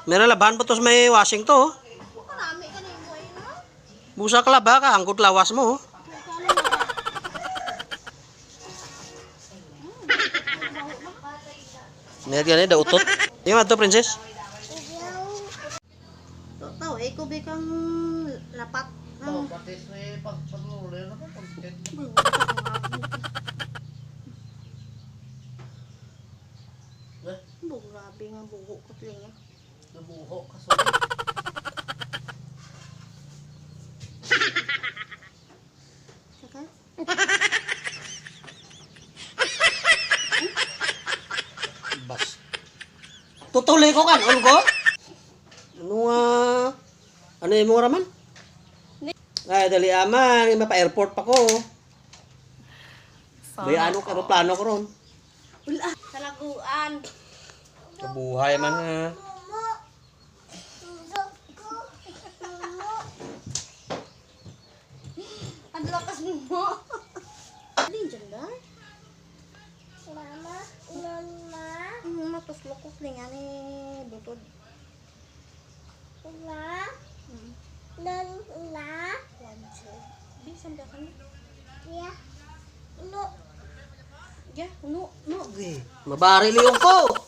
Meron labahan pa to sa may washing to. Marami ka na yung buhay na. Busa ka laba ka, angkot lawas mo. Meron yan dautot. Yung ato, princess. Totoo, eh, kubi kang lapat. Oh, pati sa pagpagmuli na pa pagkit. Grabe nga buho ko tuloy. Nabuho ka sorry. Saka? Bas. Tutuloy ko kan, ko? Ano yung mga raman? Ay, dali aman, mapa-airport pa ko. Bayaan ko, aeroplano ko ron. Wala. Talaguan. Kabuhay man ha. Ang lakas mo. Alin dyan ba? Mama. Matuslok ko nga ni butod. Bisan dah kan? Ya. No. Ya, no. Mabari liyong ko.